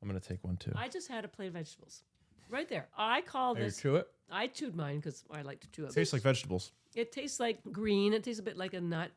I'm going to take one too. I just had a plate of vegetables. Right there. I call this... You chew it? I chewed mine because I like to chew it. It tastes like vegetables. It tastes like green. It tastes a bit like a nut.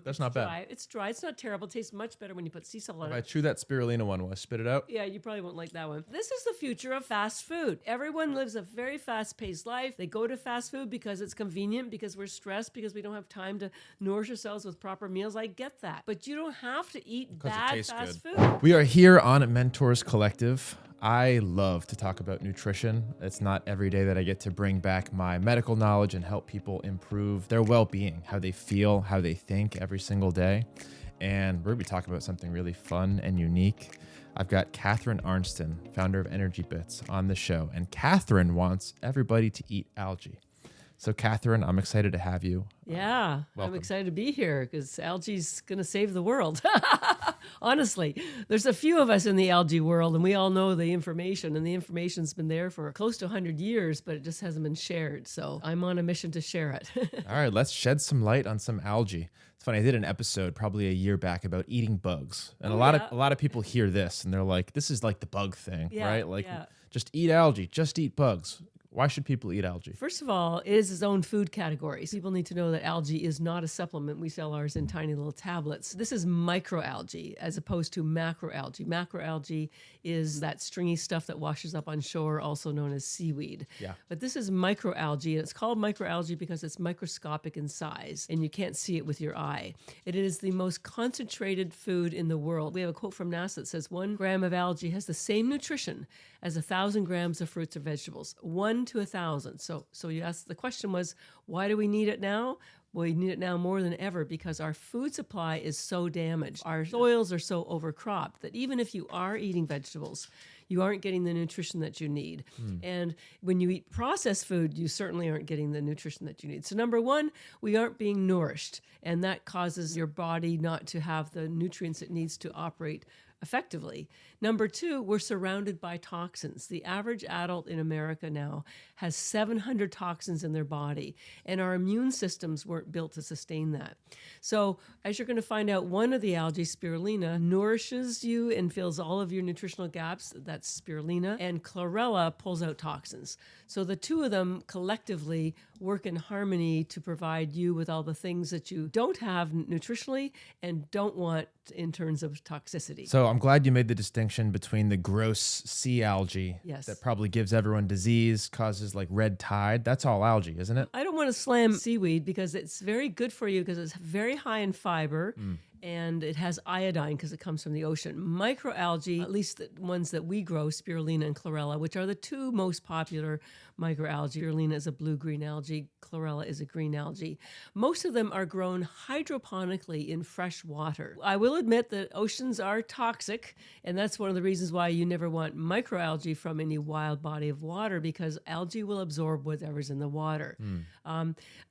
That's not dry. bad. It's dry. It's not terrible. It tastes much better when you put sea salt on If I it. chew that spirulina one, will I spit it out? Yeah, you probably won't like that one. This is the future of fast food. Everyone lives a very fast-paced life. They go to fast food because it's convenient, because we're stressed, because we don't have time to nourish ourselves with proper meals. I get that. But you don't have to eat bad fast food. We are here on Mentors Collective. I love to talk about nutrition. It's not every day that I get to bring back my medical knowledge and help people improve their well-being, how they feel, how they think every single day. And we're going to be talking about something really fun and unique. I've got Catherine Arnston, founder of Energy Bits, on the show. And Catherine wants everybody to eat algae. So Catherine, I'm excited to have you. Yeah, welcome. I'm excited to be here because algae's going to save the world. Honestly, there's a few of us in the algae world, and we all know the information, and the information's been there for close to 100 years, but it just hasn't been shared. So I'm on a mission to share it. All right, let's shed some light on some algae. It's funny, I did an episode probably a year back about eating bugs, and a lot of people hear this and they're like, "This is like the bug thing, right? Like, just eat algae, just eat bugs." Why should people eat algae? First of all, it is its own food category. People need to know that algae is not a supplement. We sell ours in tiny little tablets. This is microalgae as opposed to macroalgae. Macroalgae is that stringy stuff that washes up on shore, also known as seaweed. Yeah. But this is microalgae, and it's called microalgae because it's microscopic in size, and you can't see it with your eye. It is the most concentrated food in the world. We have a quote from NASA that says 1 gram of algae has the same nutrition as 1,000 grams of fruits or vegetables. 1 to 1,000. So you asked, the question was, why do we need it now? Well, we need it now more than ever because our food supply is so damaged. Our soils are so overcropped that even if you are eating vegetables, you aren't getting the nutrition that you need. And when you eat processed food, you certainly aren't getting the nutrition that you need. So number one, we aren't being nourished, and that causes your body not to have the nutrients it needs to operate effectively. Number two, we're surrounded by toxins. The average adult in America now has 700 toxins in their body, and our immune systems weren't built to sustain that. So as you're going to find out, one of the algae, spirulina, nourishes you and fills all of your nutritional gaps. That's spirulina. And chlorella pulls out toxins. So the two of them collectively work in harmony to provide you with all the things that you don't have nutritionally and don't want in terms of toxicity. So I'm glad you made the distinction between the gross sea algae that probably gives everyone disease, causes like red tide. That's all algae, isn't it? I don't want to slam seaweed because it's very good for you because it's very high in fiber. And it has iodine because it comes from the ocean. Microalgae, at least the ones that we grow, spirulina and chlorella, which are the two most popular microalgae. Spirulina is a blue-green algae. Chlorella is a green algae. Most of them are grown hydroponically in fresh water. I will admit that oceans are toxic, and that's one of the reasons why you never want microalgae from any wild body of water because algae will absorb whatever's in the water.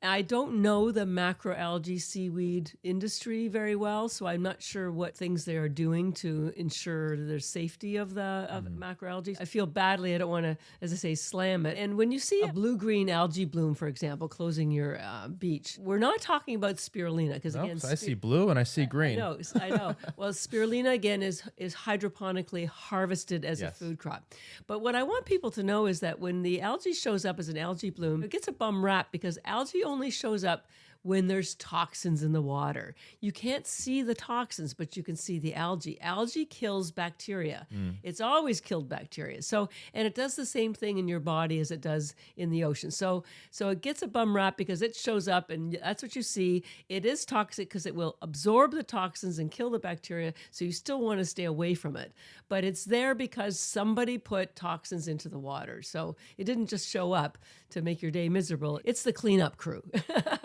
I don't know the macroalgae seaweed industry very well, so I'm not sure what things they are doing to ensure the safety of the macroalgae. I feel badly. I don't want to, as I say, slam it. And when you see a blue-green algae bloom, for example, closing your beach, we're not talking about spirulina because again, I see blue and I see green. I know. Well, spirulina again is hydroponically harvested as a food crop. But what I want people to know is that when the algae shows up as an algae bloom, it gets a bum rap because algae only shows up when there's toxins in the water. You can't see the toxins, but you can see the algae. Algae kills bacteria. It's always killed bacteria. So, and it does the same thing in your body as it does in the ocean. So it gets a bum rap because it shows up and that's what you see. It is toxic because it will absorb the toxins and kill the bacteria. So you still want to stay away from it. But it's there because somebody put toxins into the water. So it didn't just show up to make your day miserable. It's the cleanup crew.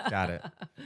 Got it.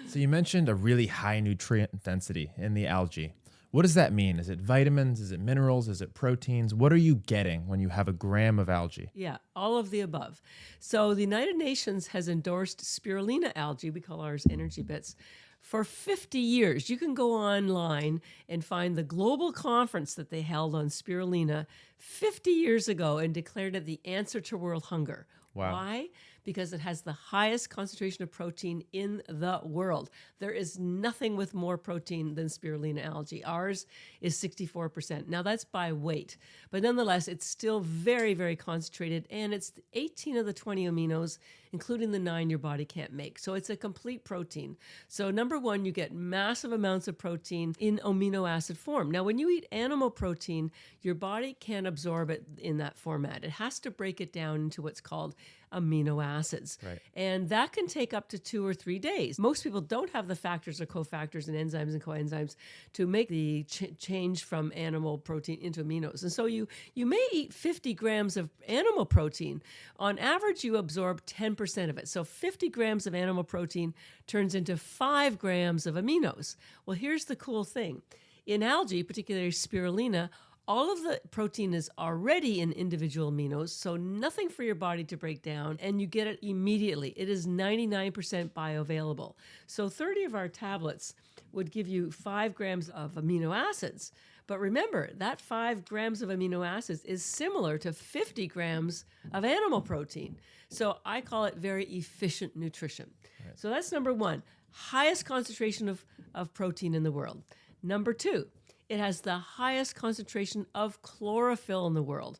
So you mentioned a really high nutrient density in the algae. What does that mean? Is it vitamins? Is it minerals? Is it proteins? What are you getting when you have a gram of algae? Yeah, all of the above. So the United Nations has endorsed spirulina algae, we call ours Energy Bits, for 50 years. You can go online and find the global conference that they held on spirulina 50 years ago and declared it the answer to world hunger. Wow. Why? because it has the highest concentration of protein in the world. There is nothing with more protein than spirulina algae. Ours is 64%. Now that's by weight, but nonetheless, it's still very, very concentrated, and it's 18 of the 20 aminos, including the 9 your body can't make. So it's a complete protein. So number one, you get massive amounts of protein in amino acid form. Now, when you eat animal protein, your body can't absorb it in that format. It has to break it down into what's called amino acids. Right. And that can take up to 2 or 3 days. Most people don't have the factors or cofactors and enzymes and coenzymes to make the change from animal protein into aminos. And so you may eat 50 grams of animal protein. On average, you absorb 10% of it. So 50 grams of animal protein turns into 5 grams of aminos. Well, here's the cool thing. In algae, particularly spirulina, all of the protein is already in individual aminos, so nothing for your body to break down, and you get it immediately. It is 99% bioavailable. So 30 of our tablets would give you 5 grams of amino acids. But remember, that 5 grams of amino acids is similar to 50 grams of animal protein. So I call it very efficient nutrition. Right. So that's number one, highest concentration of protein in the world. Number two, it has the highest concentration of chlorophyll in the world.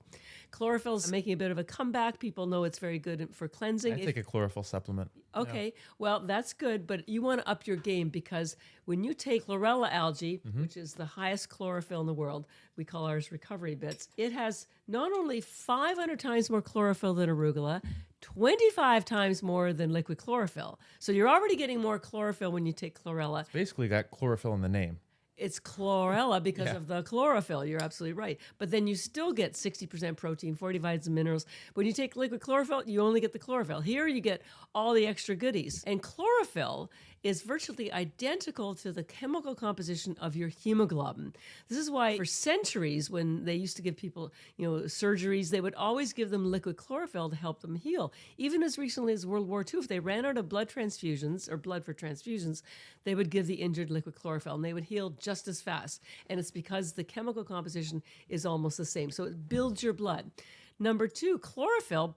Chlorophyll is making a bit of a comeback. People know it's very good for cleansing. I take a chlorophyll supplement. Okay, well, that's good, but you want to up your game because when you take chlorella algae, which is the highest chlorophyll in the world, we call ours recovery bits, it has not only 500 times more chlorophyll than arugula, 25 times more than liquid chlorophyll. So you're already getting more chlorophyll when you take chlorella. It's basically got chlorophyll in the name. It's chlorella because of the chlorophyll. You're absolutely right. But then you still get 60% protein, 40 vitamins and minerals. When you take liquid chlorophyll, you only get the chlorophyll. Here you get all the extra goodies. And chlorophyll is virtually identical to the chemical composition of your hemoglobin. This is why for centuries, when they used to give people, surgeries, they would always give them liquid chlorophyll to help them heal. Even as recently as World War II, if they ran out of blood transfusions or blood for transfusions, they would give the injured liquid chlorophyll and they would heal just as fast. And it's because the chemical composition is almost the same. So it builds your blood. Number two, chlorophyll,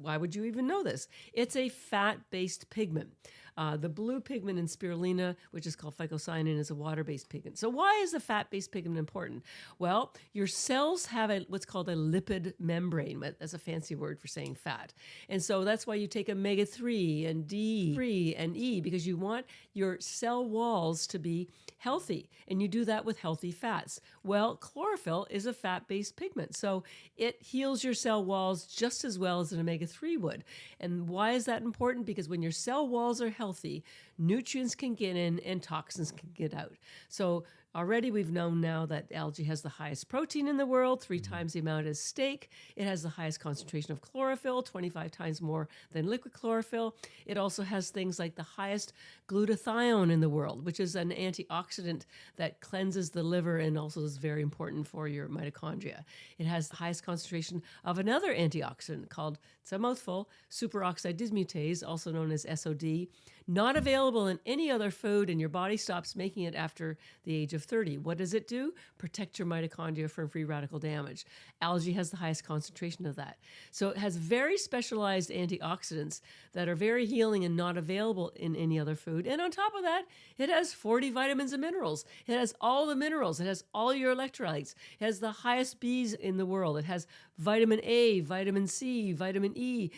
why would you even know this? It's a fat-based pigment. The blue pigment in spirulina, which is called phycocyanin, is a water-based pigment. So why is the fat-based pigment important? Well, your cells have what's called a lipid membrane. That's a fancy word for saying fat. And so that's why you take omega-3 and D3 and E, because you want your cell walls to be healthy, and you do that with healthy fats. Well, chlorophyll is a fat-based pigment, so it heals your cell walls just as well as an omega-3 would. And why is that important? Because when your cell walls are healthy, nutrients can get in and toxins can get out. So already we've known now that algae has the highest protein in the world, 3 times the amount as steak. It has the highest concentration of chlorophyll, 25 times more than liquid chlorophyll. It also has things like the highest glutathione in the world, which is an antioxidant that cleanses the liver and also is very important for your mitochondria. It has the highest concentration of another antioxidant called, it's a mouthful, superoxide dismutase, also known as SOD, not available in any other food, and your body stops making it after the age of 30. What does it do? Protect your mitochondria from free radical damage. Algae has the highest concentration of that. So it has very specialized antioxidants that are very healing and not available in any other food. And on top of that, it has 40 vitamins and minerals. It has all the minerals. It has all your electrolytes. It has the highest Bs in the world. It has vitamin A, vitamin C, vitamin E.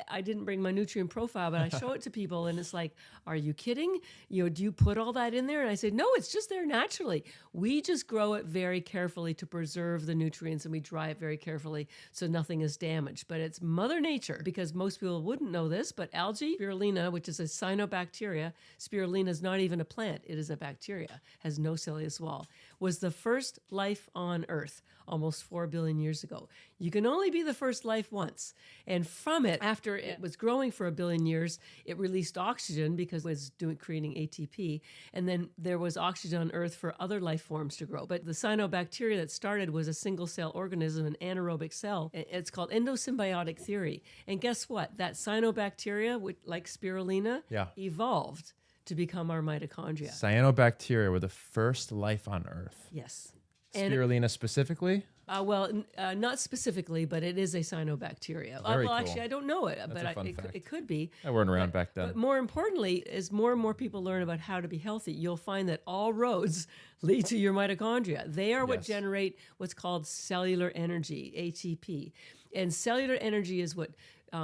I didn't bring my nutrient profile, but I show it to people and it's like, are you kidding? Do you put all that in there? And I said, no, it's just there naturally. We just grow it very carefully to preserve the nutrients and we dry it very carefully so nothing is damaged. But it's Mother Nature, because most people wouldn't know this, but algae, spirulina, which is a cyanobacteria, spirulina is not even a plant, it is a bacteria, has no cellulose wall, was the first life on Earth almost 4 billion years ago. You can only be the first life once. And from it, after it was growing for 1 billion years, it released oxygen because it was creating ATP. And then there was oxygen on Earth for other life forms to grow. But the cyanobacteria that started was a single cell organism, an anaerobic cell. It's called endosymbiotic theory. And guess what? That cyanobacteria, like spirulina, evolved to become our mitochondria. Cyanobacteria were the first life on Earth. Yes. Spirulina specifically? Not specifically, but it is a cyanobacteria. Very well, cool. actually, I don't know it, That's but a fun it fact. could be. I weren't around back then. But more importantly, as more and more people learn about how to be healthy, you'll find that all roads lead to your mitochondria. They are what Yes. generate what's called cellular energy, ATP. And cellular energy is what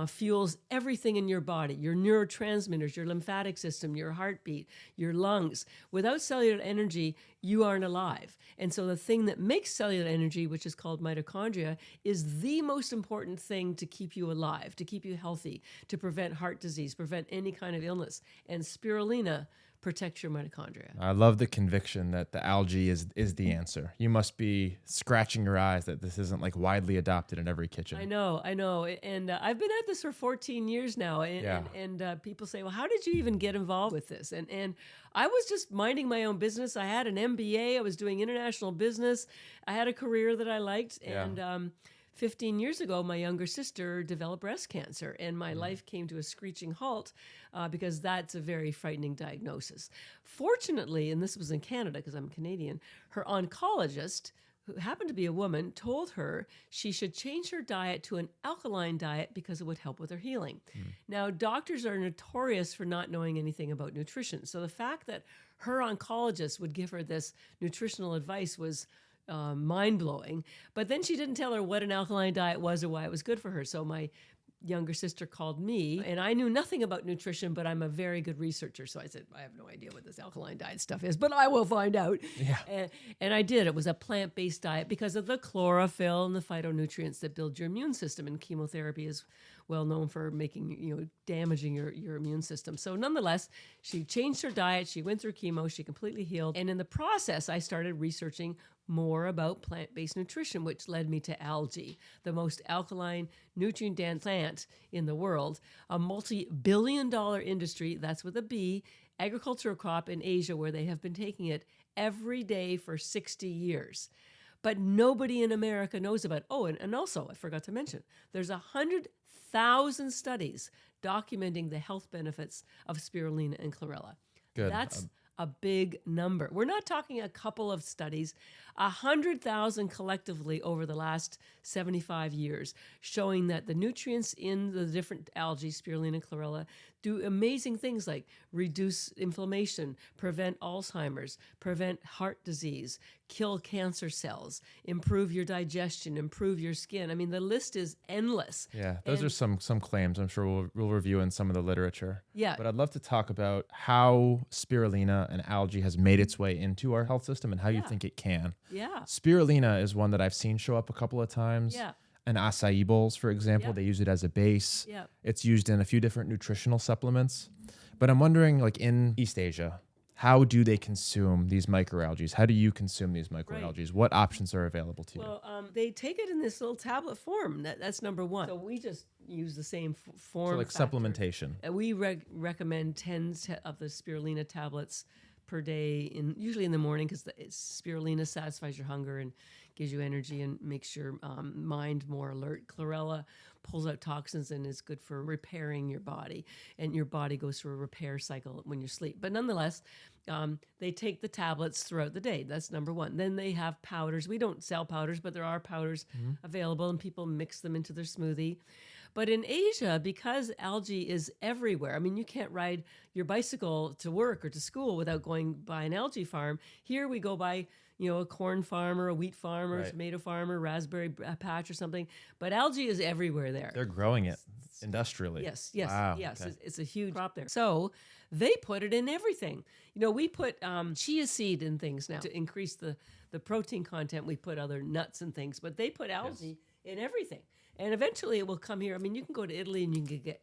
fuels everything in your body, your neurotransmitters, your lymphatic system, your heartbeat, your lungs. Without cellular energy, you aren't alive. And so the thing that makes cellular energy, which is called mitochondria, is the most important thing to keep you alive, to keep you healthy, to prevent heart disease, prevent any kind of illness. And spirulina protects your mitochondria. I love the conviction that the algae is the answer. You must be scratching your eyes that this isn't like widely adopted in every kitchen. I know. And I've been at this for 14 years now. And people say, well, how did you even get involved with this? And I was just minding my own business. I had an MBA. I was doing international business. I had a career that I liked. Yeah. And 15 years ago, my younger sister developed breast cancer, and my life came to a screeching halt because that's a very frightening diagnosis. Fortunately, and this was in Canada because I'm Canadian, her oncologist, who happened to be a woman, told her she should change her diet to an alkaline diet because it would help with her healing. Now, doctors are notorious for not knowing anything about nutrition. So the fact that her oncologist would give her this nutritional advice was mind-blowing. But then she didn't tell her what an alkaline diet was or why it was good for her. So my younger sister called me, and I knew nothing about nutrition, but I'm a very good researcher. So I said, I have no idea what this alkaline diet stuff is, but I will find out. Yeah. And I did. It was a plant-based diet because of the chlorophyll and the phytonutrients that build your immune system. And chemotherapy is well known for making, damaging your immune system. So nonetheless, she changed her diet. She went through chemo. She completely healed. And in the process, I started researching more about plant-based nutrition, which led me to algae, the most alkaline, nutrient-dense plant in the world, a multi-billion-dollar industry, that's with a B, agricultural crop in Asia where they have been taking it every day for 60 years. But nobody in America knows about it. Oh, and also, I forgot to mention, there's 100,000 studies documenting the health benefits of spirulina and chlorella. Good. That's a big number. We're not talking a couple of studies, 100,000 collectively over the last 75 years, showing that the nutrients in the different algae, spirulina and chlorella, do amazing things like reduce inflammation, prevent Alzheimer's, prevent heart disease, kill cancer cells, improve your digestion, improve your skin. I mean, the list is endless. Yeah, those are some claims I'm sure we'll review in some of the literature. Yeah. But I'd love to talk about how spirulina and algae has made its way into our health system and how you think it can. Yeah. Spirulina is one that I've seen show up a couple of times. Yeah. And acai bowls, for example, Yeah. they use it as a base. Yeah. It's used in a few different nutritional supplements. But I'm wondering, like in East Asia, how do they consume these microalgae? How do you consume these microalgae? What options are available to you? Well, they take it in this little tablet form. That's number one. So we just use the same form. So like factor. supplementation. We recommend 10 of the spirulina tablets per day, usually in the morning, because spirulina satisfies your hunger and gives you energy and makes your mind more alert. Chlorella pulls out toxins and is good for repairing your body. And your body goes through a repair cycle when you sleep. But nonetheless, they take the tablets throughout the day. That's number one. Then they have powders. We don't sell powders, but there are powders available, and people mix them into their smoothie. But in Asia, because algae is everywhere, I mean, you can't ride your bicycle to work or to school without going by an algae farm. Here we go by a corn farm or a wheat farm or a tomato farm or raspberry patch or something. But algae is everywhere there. They're growing it industrially. Yes. Wow, Yes. okay. It's a huge crop there. So they put it in everything. We put chia seed in things now to increase the protein content. We put other nuts and things, but they put algae in everything. And eventually it will come here. I mean, you can go to Italy and you can get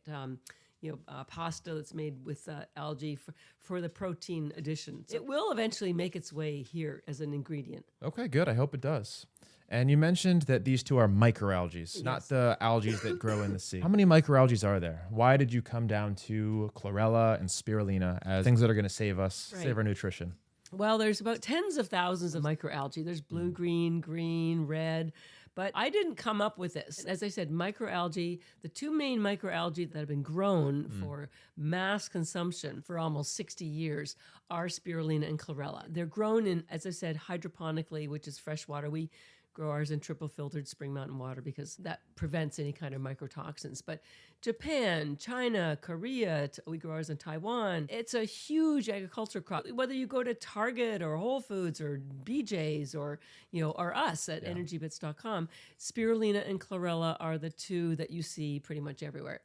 pasta that's made with algae for the protein addition. So it will eventually make its way here as an ingredient. Okay, good. I hope it does. And you mentioned that these two are microalgae, not the algae that grow in the sea. How many microalgae are there? Why did you come down to chlorella and spirulina as things that are going to save us, save our nutrition? Well, there's about tens of thousands of microalgae. There's blue, green, red. But I didn't come up with this. As I said, microalgae, the two main microalgae that have been grown for mass consumption for almost 60 years are spirulina and chlorella. They're grown in, as I said, hydroponically, which is fresh water. We grow ours in triple filtered spring mountain water because that prevents any kind of mycotoxins. But Japan, China, Korea, we grow ours in Taiwan. It's a huge agriculture crop. Whether you go to Target or Whole Foods or BJ's or, or us at energybits.com, spirulina and chlorella are the two that you see pretty much everywhere.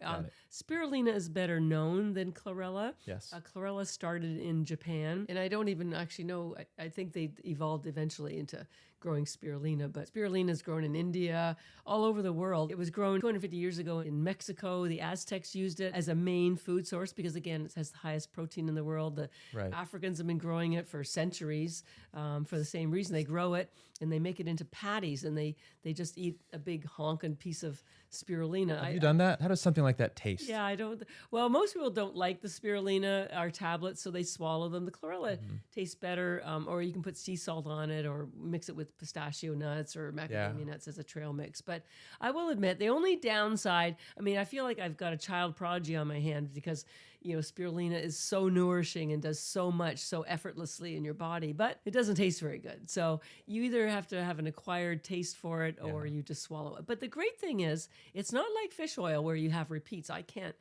Spirulina is better known than chlorella. Yes. Chlorella started in Japan, and I don't even actually know. I think they evolved eventually into growing spirulina, but spirulina is grown in India, all over the world. It was grown 250 years ago in Mexico. The Aztecs used it as a main food source because, again, it has the highest protein in the world. The Africans have been growing it for centuries for the same reason. They grow it and they make it into patties, and they just eat a big honking piece of spirulina. Have you done that? How does something like that taste? Yeah, I don't. Well, most people don't like the spirulina, our tablets, so they swallow them. The chlorella tastes better, or you can put sea salt on it or mix it with pistachio nuts or macadamia nuts as a trail mix. But I will admit, the only downside, I feel like I've got a child prodigy on my hands because, spirulina is so nourishing and does so much so effortlessly in your body, but it doesn't taste very good. So you either have to have an acquired taste for it or you just swallow it. But the great thing is, it's not like fish oil where you have repeats. I can't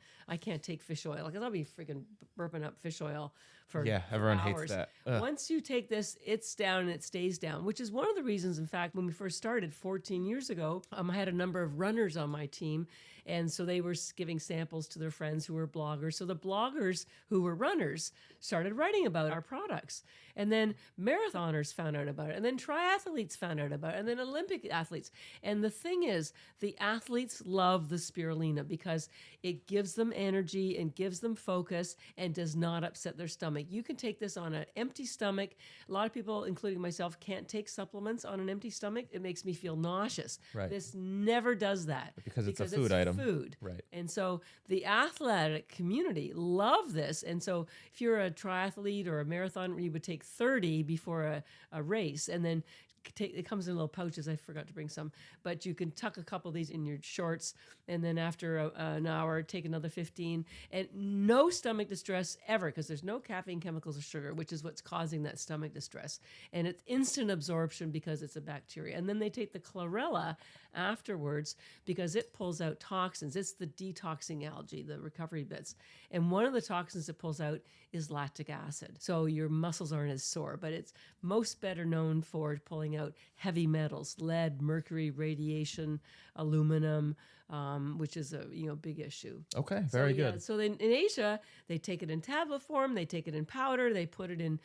take fish oil because I'll be freaking burping up fish oil for everyone hours. hates that. Once you take this, it's down and it stays down, which is one of the reasons, in fact, when we first started 14 years ago, I had a number of runners on my team. And so they were giving samples to their friends who were bloggers. So the bloggers who were runners started writing about our products. And then marathoners found out about it. And then triathletes found out about it. And then Olympic athletes. And the thing is, the athletes love the spirulina because it gives them energy and gives them focus and does not upset their stomach. You can take this on an empty stomach. A lot of people, including myself, can't take supplements on an empty stomach. It makes me feel nauseous. Right. This never does that. Because it's a food item. Food. Right. And so the athletic community love this. And so if you're a triathlete or a marathon, you would take 30 before a race, and then it comes in little pouches. I forgot to bring some, but you can tuck a couple of these in your shorts, and then after an hour, take another 15, and no stomach distress ever because there's no caffeine, chemicals, or sugar, which is what's causing that stomach distress. And it's instant absorption because it's a bacteria. And then they take the chlorella afterwards because it pulls out toxins. It's the detoxing algae, the recovery bits. And one of the toxins it pulls out is lactic acid. So your muscles aren't as sore, but it's most better known for pulling out heavy metals, lead, mercury, radiation, aluminum, which is a big issue. Okay, very good. So in Asia, they take it in tablet form, they take it in powder, they put it in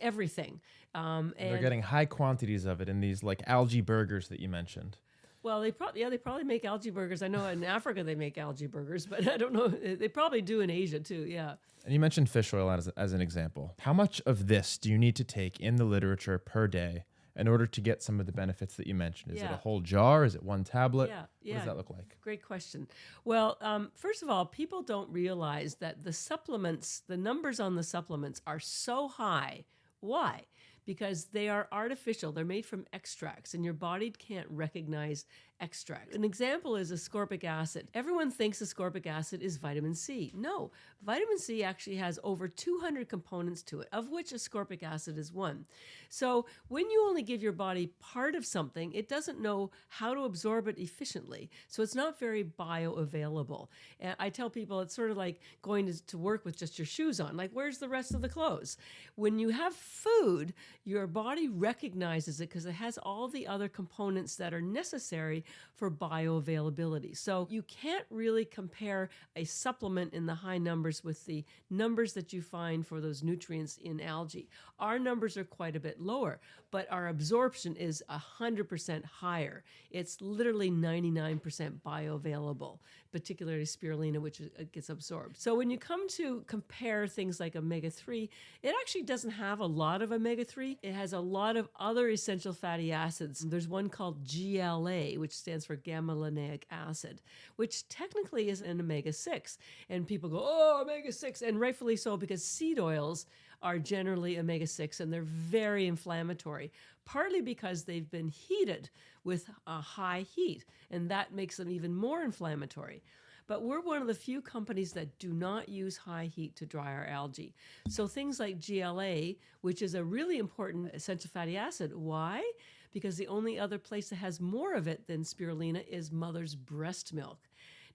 everything. And they're getting high quantities of it in these like algae burgers that you mentioned. Well, they probably make algae burgers. I know in Africa they make algae burgers, but I don't know. They probably do in Asia too, yeah. And you mentioned fish oil as an example. How much of this do you need to take in the literature per day in order to get some of the benefits that you mentioned? Is it a whole jar? Is it one tablet? Yeah. What does that look like? Great question. Well, first of all, people don't realize that the supplements, the numbers on the supplements are so high. Why? Because they are artificial. They're made from extracts, and your body can't recognize extract. An example is ascorbic acid. Everyone thinks ascorbic acid is vitamin C. No, vitamin C actually has over 200 components to it, of which ascorbic acid is one. So when you only give your body part of something, it doesn't know how to absorb it efficiently. So it's not very bioavailable. And I tell people it's sort of like going to work with just your shoes on. Like, where's the rest of the clothes? When you have food, your body recognizes it because it has all the other components that are necessary for bioavailability. So you can't really compare a supplement in the high numbers with the numbers that you find for those nutrients in algae. Our numbers are quite a bit lower, but our absorption is 100% higher. It's literally 99% bioavailable, particularly spirulina, which gets absorbed. So when you come to compare things like omega-3, it actually doesn't have a lot of omega-3. It has a lot of other essential fatty acids. There's one called GLA, which stands for gamma-linolenic acid, which technically is an omega-6. And people go, oh, omega-6, and rightfully so, because seed oils are generally omega-6 and they're very inflammatory, partly because they've been heated with a high heat, and that makes them even more inflammatory. But we're one of the few companies that do not use high heat to dry our algae. So things like GLA, which is a really important essential fatty acid. Why? because the only other place that has more of it than spirulina is mother's breast milk.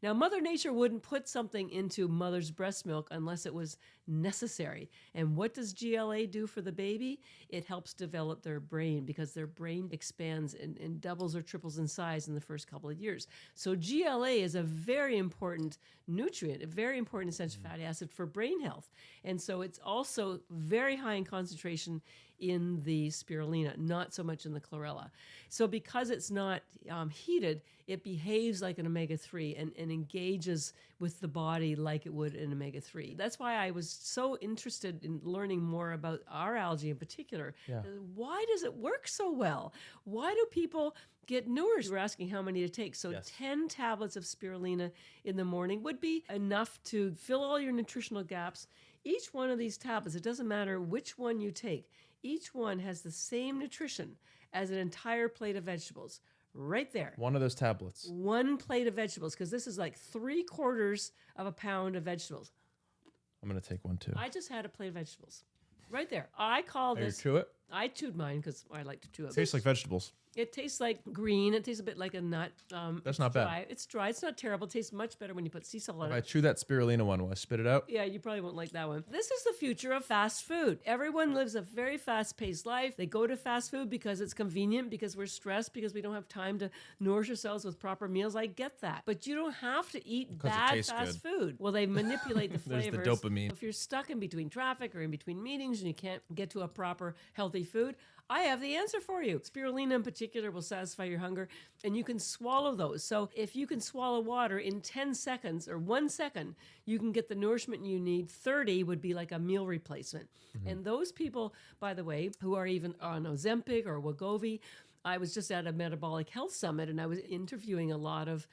Now, Mother Nature wouldn't put something into mother's breast milk unless it was necessary. And what does GLA do for the baby? It helps develop their brain because their brain expands and doubles or triples in size in the first couple of years. So GLA is a very important nutrient, a very important essential fatty acid for brain health. And so it's also very high in concentration in the spirulina, not so much in the chlorella. So because it's not heated, it behaves like an omega-3 and engages with the body like it would an omega-3. That's why I was so interested in learning more about our algae in particular. Yeah. Why does it work so well? Why do people get nourished? We're asking how many to take. So Yes. 10 tablets of spirulina in the morning would be enough to fill all your nutritional gaps. Each one of these tablets, it doesn't matter which one you take, each one has the same nutrition as an entire plate of vegetables. Right there. One of those tablets. One plate of vegetables, because this is like 3/4 of a pound of vegetables. I'm going to take one too. I just had a plate of vegetables. Right there. I call Are you this. chew it? I chewed mine because I like to chew it. Tastes like vegetables. It tastes like green. It tastes a bit like a nut. That's not bad. Dry. It's dry. It's not terrible. It tastes much better when you put sea salt on If I it. chew that spirulina one, will I spit it out? Yeah, you probably won't like that one. This is the future of fast food. Everyone lives a very fast-paced life. They go to fast food because it's convenient, because we're stressed, because we don't have time to nourish ourselves with proper meals. I get that. But you don't have to eat bad tastes fast good. food. Well, they manipulate the There's the flavors. dopamine. If you're stuck in between traffic or in between meetings and you can't get to a proper healthy food, I have the answer for you. Spirulina in particular will satisfy your hunger, and you can swallow those. So if you can swallow water in 10 seconds or 1 second, you can get the nourishment you need. 30 would be like a meal replacement. And those people, by the way, who are even on Ozempic or Wegovy, I was just at a metabolic health summit and I was interviewing a lot of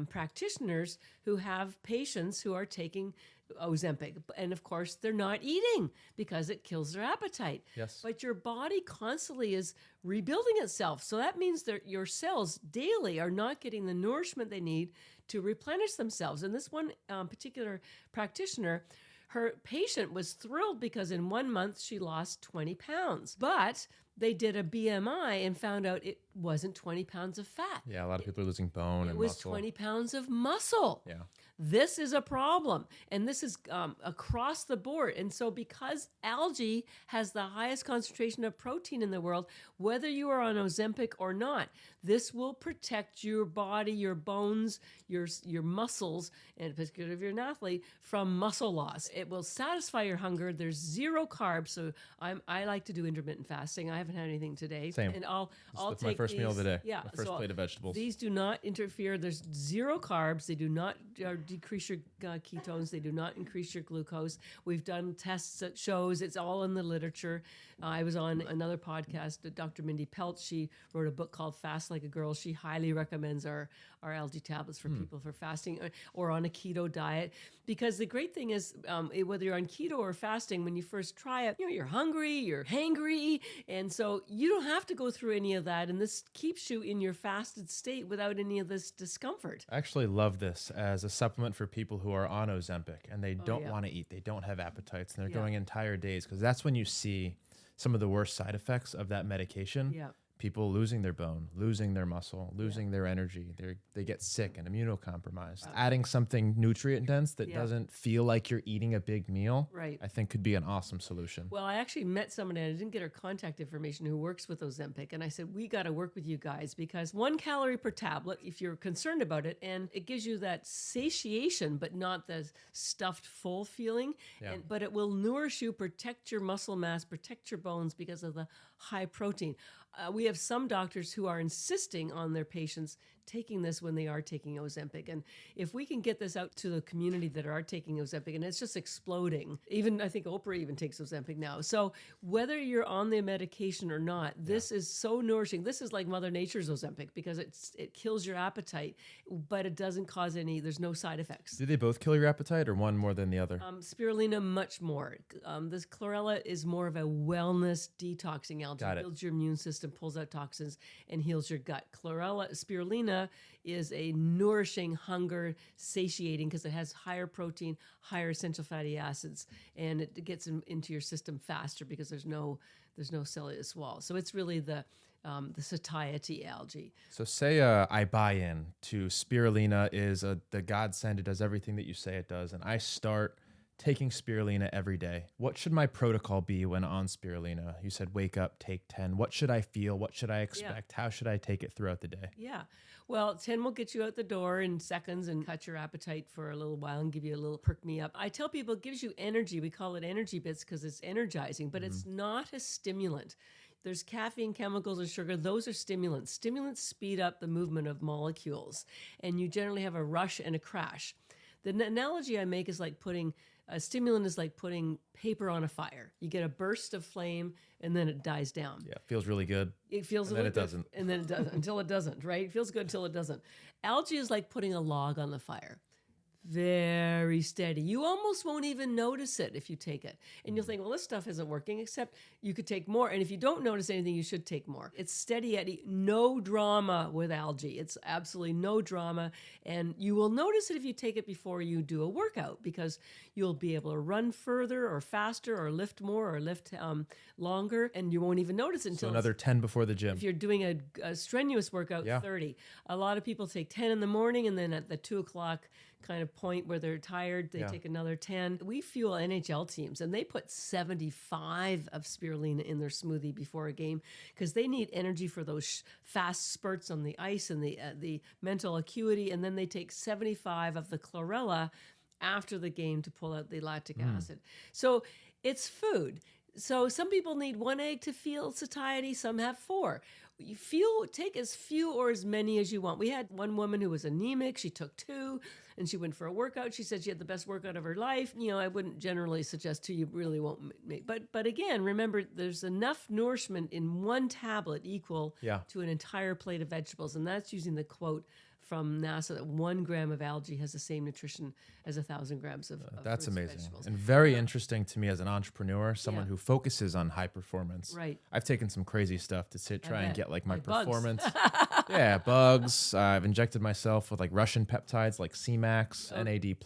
practitioners who have patients who are taking Ozempic. And of course, they're not eating because it kills their appetite. Yes. But your body constantly is rebuilding itself. So that means that your cells daily are not getting the nourishment they need to replenish themselves. And this one particular practitioner, her patient was thrilled because in 1 month she lost 20 pounds. But they did a BMI and found out it wasn't 20 pounds of fat. Yeah, a lot of people are losing bone It and was muscle. 20 pounds of muscle. Yeah. This is a problem. And this is across the board. And so because algae has the highest concentration of protein in the world, whether you are on Ozempic or not, this will protect your body, your bones, your muscles, and particularly if you're an athlete, from muscle loss. It will satisfy your hunger. There's 0 carbs. So I like to do intermittent fasting. I haven't had anything today. Same. And I'll That's take my first meal of the day. Yeah. My first plate of vegetables. These do not interfere. There's 0 carbs. They do not decrease your ketones. They do not increase your glucose. We've done tests that shows it's all in the literature. I was on another podcast, Dr. Mindy Pelt. She wrote a book called Fast Like a Girl. She highly recommends our algae tablets for people for fasting or on a keto diet. Because the great thing is, whether you're on keto or fasting, when you first try it, you're hungry, you're hangry, and so you don't have to go through any of that. And this keeps you in your fasted state without any of this discomfort. I actually love this as a supplement for people who are on Ozempic and they don't yeah. want to eat. They don't have appetites and they're Yeah. going entire days because that's when you see some of the worst side effects of that medication. Yeah. People losing their bone, losing their muscle, losing their energy. They get sick and immunocompromised. Adding something nutrient dense that Yeah. doesn't feel like you're eating a big meal, Right. I think could be an awesome solution. Well, I actually met somebody, and I didn't get her contact information, who works with Ozempic. And I said, we got to work with you guys because 1 calorie per tablet, if you're concerned about it, and it gives you that satiation, but not the stuffed full feeling. Yeah. But it will nourish you, protect your muscle mass, protect your bones because of the high protein. We have some doctors who are insisting on their patients taking this when they are taking Ozempic. And if we can get this out to the community that are taking Ozempic, and it's just exploding. Even I think Oprah even takes Ozempic now. So whether you're on the medication or not, this is so nourishing. This is like Mother Nature's Ozempic because it kills your appetite, but it doesn't cause there's no side effects. Do they both kill your appetite or one more than the other? Spirulina, much more. This chlorella is more of a wellness detoxing algae. Got it. Builds your immune system, pulls out toxins, and heals your gut. Spirulina is a nourishing, hunger, satiating because it has higher protein, higher essential fatty acids, and it gets into your system faster because there's no cellulose wall. So it's really the the satiety algae. So say I buy in to spirulina is the godsend. It does everything that you say it does. And I start taking spirulina every day. What should my protocol be when on spirulina? You said wake up, take 10. What should I feel? What should I expect? How should I take it throughout the day? Yeah. Well, 10 will get you out the door in seconds and cut your appetite for a little while and give you a little perk me up. I tell people it gives you energy. We call it energy bits because it's energizing, but it's not a stimulant. There's caffeine, chemicals, and sugar. Those are stimulants. Stimulants speed up the movement of molecules, and you generally have a rush and a crash. The analogy I make is like putting a stimulant is like putting paper on a fire. You get a burst of flame, and then it dies down. Yeah, it feels really good. It feels and a then little it doesn't. And then it doesn't until it doesn't, right? It feels good until it doesn't. Algae is like putting a log on the fire. Very steady. You almost won't even notice it if you take it. And you'll think, well, this stuff isn't working, except you could take more. And if you don't notice anything, you should take more. It's steady Eddie, no drama with algae. It's absolutely no drama. And you will notice it if you take it before you do a workout, because you'll be able to run further or faster or lift more or lift longer. And you won't even notice it until another 10 before the gym. If you're doing a strenuous workout, 30. A lot of people take 10 in the morning, and then at the 2 o'clock kind of point where they're tired, they take another 10. We fuel NHL teams, and they put 75 of spirulina in their smoothie before a game because they need energy for those fast spurts on the ice and the mental acuity. And then they take 75 of the chlorella after the game to pull out the lactic acid. So it's food. So some people need 1 egg to feel satiety. Some have 4. Take as few or as many as you want. We had one woman who was anemic. She took 2 and she went for a workout. She said she had the best workout of her life. I wouldn't generally suggest you really won't make, but again, remember there's enough nourishment in 1 tablet equal to an entire plate of vegetables. And that's using the quote from NASA that 1 gram of algae has the same nutrition as 1,000 grams of that's fruits and amazing vegetables. and very interesting to me as an entrepreneur, someone who focuses on high performance. Right. I've taken some crazy stuff to try and get like my bugs. performance. Bugs. I've injected myself with like Russian peptides like CMAX, NAD+,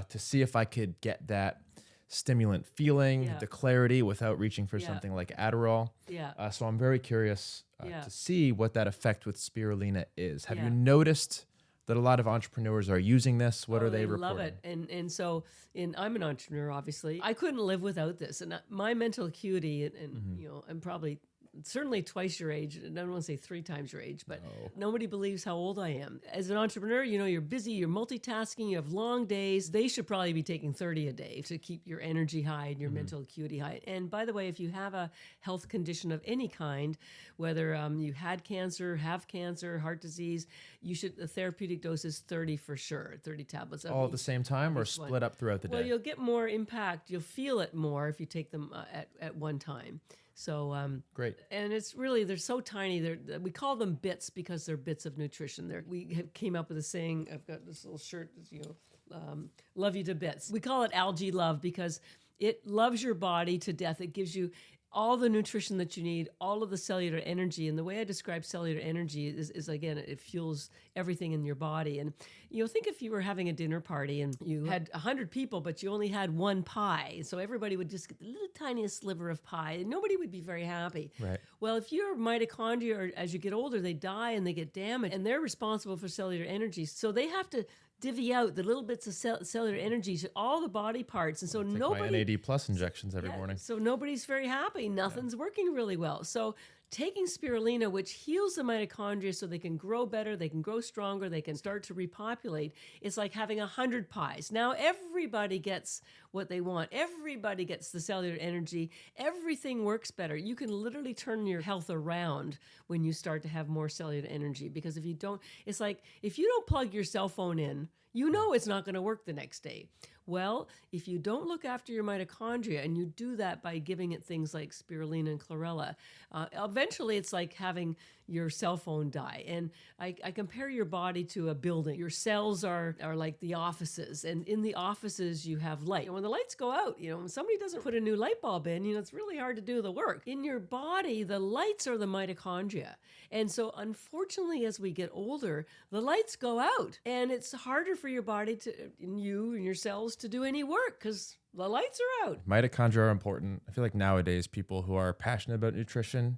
to see if I could get that stimulant feeling, the clarity without reaching for something like Adderall. So I'm very curious to see what that effect with spirulina is. Have you noticed that a lot of entrepreneurs are using this? What are they reporting? Love it. And so I'm an entrepreneur, obviously. I couldn't live without this. And my mental acuity, and I'm probably certainly twice your age. I don't want to say 3 times your age, but nobody believes how old I am. As an entrepreneur, you're busy, you're multitasking, you have long days. They should probably be taking 30 a day to keep your energy high and your mental acuity high. And by the way, if you have a health condition of any kind, whether you had cancer, have cancer, heart disease, the therapeutic dose is 30 for sure, 30 tablets. All at the same time or split up throughout the day? Well, you'll get more impact. You'll feel it more if you take them at one time. So great. And it's really, they're so tiny. We call them bits because they're bits of nutrition. We came up with a saying. I've got this little shirt, love you to bits. We call it algae love because it loves your body to death. It gives you all the nutrition that you need, all of the cellular energy. And the way I describe cellular energy is again, it fuels everything in your body. And think if you were having a dinner party and you had 100 people, but you only had 1 pie. So everybody would just get the little tiniest sliver of pie and nobody would be very happy. Right. Well, if your mitochondria, as you get older, they die and they get damaged and they're responsible for cellular energy. So they have to divvy out the little bits of cellular energy to all the body parts. And so nobody... my NAD plus injections every morning. So nobody's very happy. Nothing's working really well. So taking spirulina, which heals the mitochondria so they can grow better, they can grow stronger, they can start to repopulate, it's like having 100 pies. Now everybody gets what they want. Everybody gets the cellular energy. Everything works better. You can literally turn your health around when you start to have more cellular energy, because if you don't, it's like if you don't plug your cell phone in, it's not going to work the next day. Well, if you don't look after your mitochondria, and you do that by giving it things like spirulina and chlorella, eventually it's like having your cell phone die. And I compare your body to a building. Your cells are like the offices, and in the offices you have light. And when the lights go out, when somebody doesn't put a new light bulb in, it's really hard to do the work. In your body, the lights are the mitochondria. And so unfortunately, as we get older, the lights go out, and it's harder for your body and your cells to do any work because the lights are out. Mitochondria are important. I feel like nowadays people who are passionate about nutrition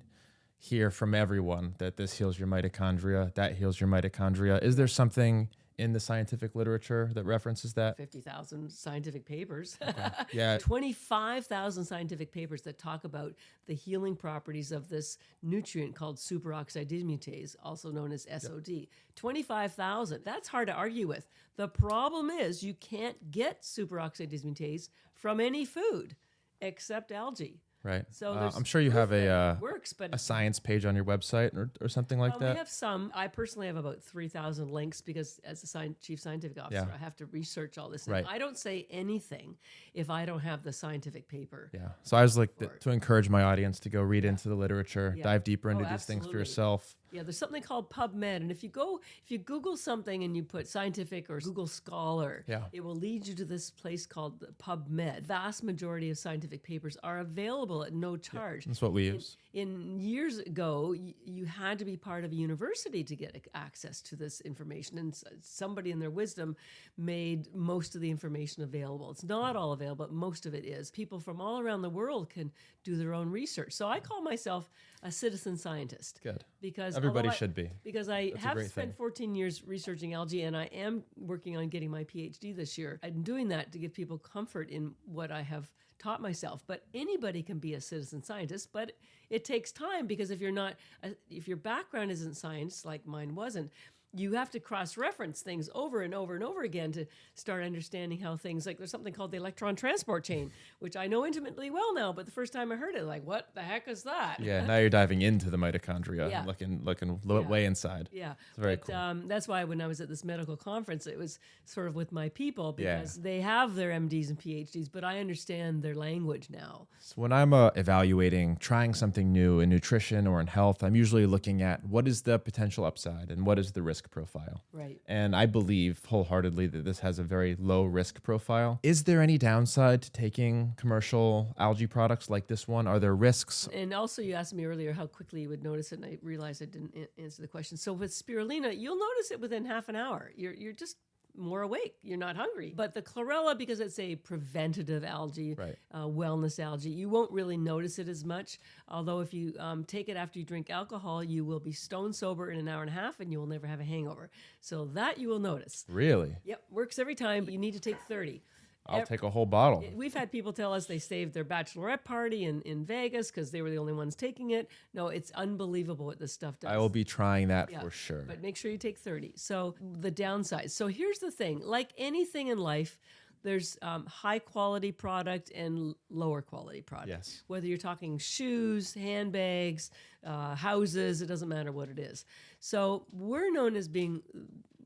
hear from everyone that this heals your mitochondria, that heals your mitochondria. Is there something in the scientific literature that references that? 50,000 scientific papers. Okay. Yeah. 25,000 scientific papers that talk about the healing properties of this nutrient called superoxide dismutase, also known as SOD. 25,000. That's hard to argue with. The problem is you can't get superoxide dismutase from any food except algae. Right. So I'm sure you have works, but a science page on your website or something like that. we have some. I personally have about 3,000 links because as a chief scientific officer, I have to research all this. And Right. I don't say anything if I don't have the scientific paper. Yeah. So I was like to encourage my audience to go read into the literature, dive deeper into these things for absolutely. yourself. Yeah, there's something called PubMed, and if you Google something and you put scientific or Google Scholar, it will lead you to this place called PubMed. Vast majority of scientific papers are available at no charge. That's what we use. In years ago, you had to be part of a university to get access to this information, and somebody in their wisdom made most of the information available. It's not all available, but most of it is. People from all around the world can do their own research. So I call myself a citizen scientist. Good. Because everybody should be. Because I have spent thing. 14 years researching algae, and I am working on getting my PhD this year. I'm doing that to give people comfort in what I have taught myself. But anybody can be a citizen scientist, but it takes time because if your background isn't science, like mine wasn't, you have to cross-reference things over and over and over again to start understanding how things, like there's something called the electron transport chain, which I know intimately well now, but the first time I heard it, like, what the heck is that? Yeah, now you're diving into the mitochondria, looking way inside. Yeah. It's very cool. That's why when I was at this medical conference, it was sort of with my people because they have their MDs and PhDs, but I understand their language now. So when I'm evaluating, trying something new in nutrition or in health, I'm usually looking at what is the potential upside and what is the risk profile. Right. And I believe wholeheartedly that this has a very low risk profile. Is there any downside to taking commercial algae products like this one? Are there risks? And also you asked me earlier how quickly you would notice it, and I realized I didn't answer the question. So with spirulina, you'll notice it within half an hour. You're just more awake. You're not hungry. But the chlorella, because it's a preventative algae, wellness algae, you won't really notice it as much. Although if you take it after you drink alcohol, you will be stone sober in an hour and a half and you will never have a hangover. So that you will notice. Really? Yep. Works every time, but you need to take 30. I'll take a whole bottle. We've had people tell us they saved their bachelorette party in Vegas because they were the only ones taking it. No, it's unbelievable what this stuff does. I will be trying that for sure. But make sure you take 30. So the downside. So here's the thing. Like anything in life, there's high quality product and lower quality product. Yes. Whether you're talking shoes, handbags, houses, it doesn't matter what it is. So we're known as being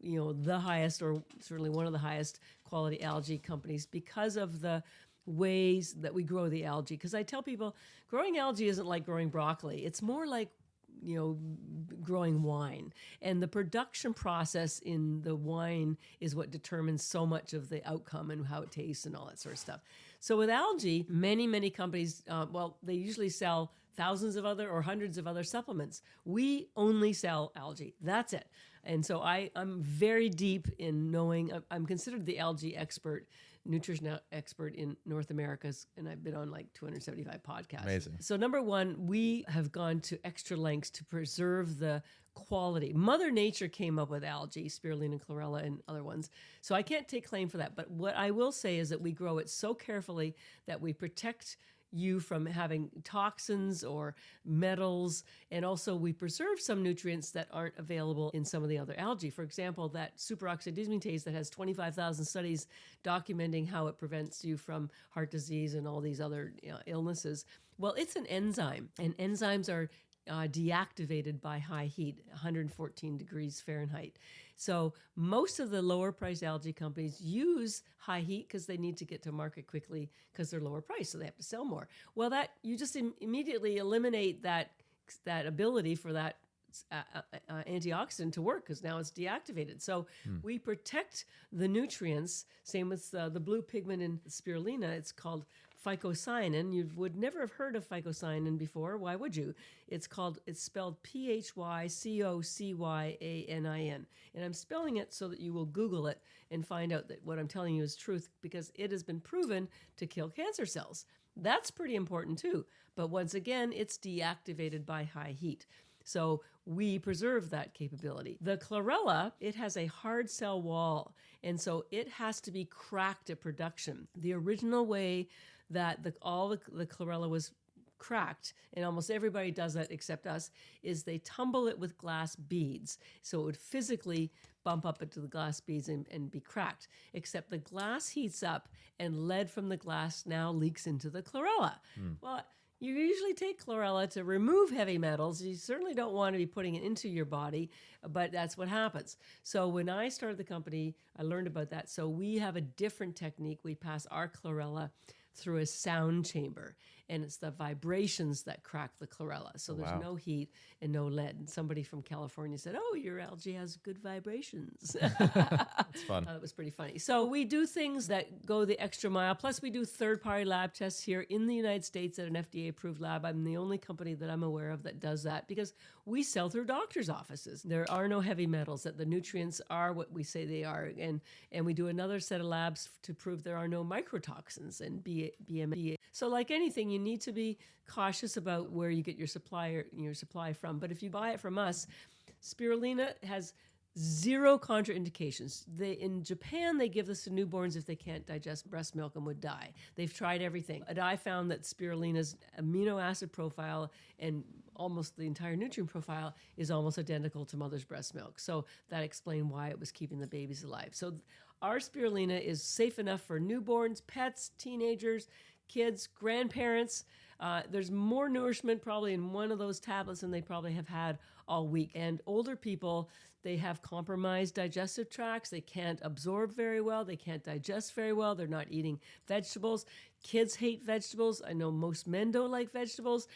the highest, or certainly one of the highest quality algae companies because of the ways that we grow the algae. Because I tell people, growing algae isn't like growing broccoli. It's more like growing wine, and the production process in the wine is what determines so much of the outcome and how it tastes and all that sort of stuff. So with algae, many companies, they usually sell thousands of other or hundreds of other supplements. We only sell algae. That's it. And so I'm very deep in knowing. I'm considered the algae expert, nutrition expert in North America, and I've been on like 275 podcasts. Amazing. So number one, we have gone to extra lengths to preserve the quality. Mother Nature came up with algae, spirulina, chlorella, and other ones. So I can't take claim for that. But what I will say is that we grow it so carefully that we protect you from having toxins or metals, and also we preserve some nutrients that aren't available in some of the other algae. For example, that superoxide dismutase that has 25,000 studies documenting how it prevents you from heart disease and all these other illnesses. Well, it's an enzyme, and enzymes are deactivated by high heat, 114 degrees Fahrenheit. So most of the lower priced algae companies use high heat because they need to get to market quickly because they're lower priced, so they have to sell more. Well, that you just immediately eliminate that ability for that antioxidant to work because now it's deactivated. So we protect the nutrients. Same with the blue pigment in spirulina. It's called phycocyanin. You would never have heard of phycocyanin before. Why would you? It's spelled Phycocyanin. And I'm spelling it so that you will Google it and find out that what I'm telling you is truth, because it has been proven to kill cancer cells. That's pretty important too. But once again, it's deactivated by high heat. So we preserve that capability. The chlorella, it has a hard cell wall, and so it has to be cracked at production. The original way that the chlorella was cracked, and almost everybody does that except us, is they tumble it with glass beads. So it would physically bump up into the glass beads and be cracked. Except the glass heats up and lead from the glass now leaks into the chlorella. Well, you usually take chlorella to remove heavy metals. You certainly don't want to be putting it into your body, but that's what happens. So when I started the company, I learned about that. So we have a different technique. We pass our chlorella through a sound chamber, and it's the vibrations that crack the chlorella. So there's no heat and no lead. And somebody from California said, "Oh, your algae has good vibrations." That's fun. It was pretty funny. So we do things that go the extra mile. Plus, we do third-party lab tests here in the United States at an FDA-approved lab. I'm the only company that I'm aware of that does that, because we sell through doctors' offices. There are no heavy metals, that the nutrients are what we say they are. And we do another set of labs to prove there are no microtoxins and BMA. So like anything, you need to be cautious about where you get your supply from. But if you buy it from us, Spirulina has zero contraindications. In Japan, they give this to newborns if they can't digest breast milk and would die. They've tried everything. And I found that Spirulina's amino acid profile and almost the entire nutrient profile is almost identical to mother's breast milk. So that explained why it was keeping the babies alive. So our Spirulina is safe enough for newborns, pets, teenagers, kids, grandparents. There's more nourishment probably in one of those tablets than they probably have had all week. And older people, they have compromised digestive tracts. They can't absorb very well. They can't digest very well. They're not eating vegetables. Kids hate vegetables. I know most men don't like vegetables.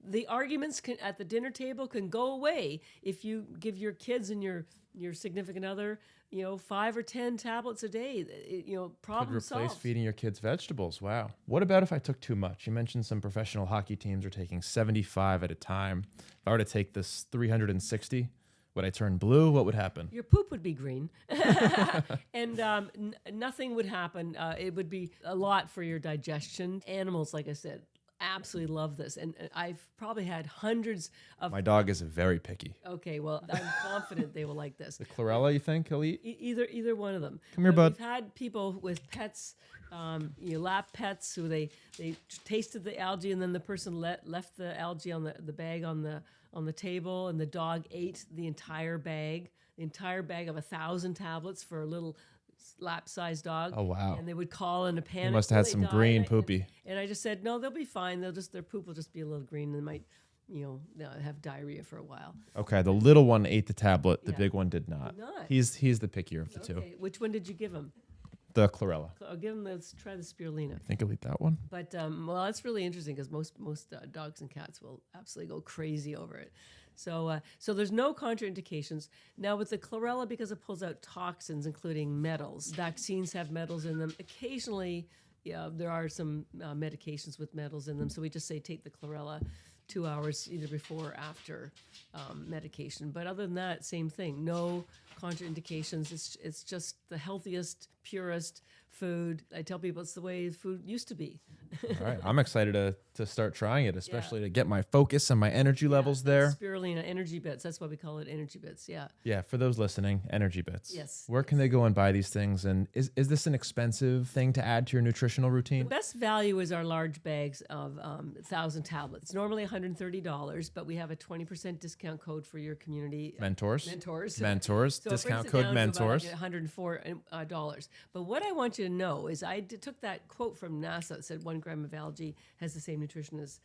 The arguments at the dinner table can go away if you give your kids and your significant other, 5 or 10 tablets a day. Problem Could replace solved. feeding your kids vegetables. Wow. What about if I took too much? You mentioned some professional hockey teams are taking 75 at a time. If I were to take this 360, would I turn blue? What would happen? Your poop would be green, and nothing would happen. It would be a lot for your digestion. Animals, like I said, absolutely love this, and I've probably had hundreds of. My dog is very picky. Okay, well, I'm confident they will like this. The chlorella, you think he'll eat? Either one of them. Come here, bud. We've had people with pets, lap pets, who they tasted the algae, and then the person left the algae on the bag on the table, and the dog ate the entire bag of 1,000 tablets for a little lap-sized dog. Oh, wow. And they would call in a panic. He must have had some green poopy. And I just said, no, they'll be fine. Their poop will just be a little green, and they might, they'll have diarrhea for a while. Okay, the little one ate the tablet. The Yeah. big one did not. Did not. He's the pickier of the two. Which one did you give him? The chlorella. I'll give him. Let's try the Spirulina. I think he'll eat that one. But that's really interesting, because most dogs and cats will absolutely go crazy over it. So there's no contraindications. Now with the chlorella, because it pulls out toxins, including metals. Vaccines have metals in them. Occasionally, there are some medications with metals in them. So we just say take the chlorella 2 hours either before or after medication. But other than that, same thing. No contraindications. It's just the healthiest, purest food. I tell people it's the way food used to be. All right, I'm excited to start trying it, especially to get my focus and my energy levels there. Spirulina Energy Bits. That's why we call it Energy Bits. Yeah. Yeah, for those listening, energy bits. Yes. Where can they go and buy these things? And is this an expensive thing to add to your nutritional routine? The best value is our large bags of 1,000 tablets. It's normally $130, but we have a 20% discount code for your community. Mentors. So Discount it brings it code down Mentors. to about $104. But what I want you to know is I took that quote from NASA that said 1 gram of algae has the same nutrition as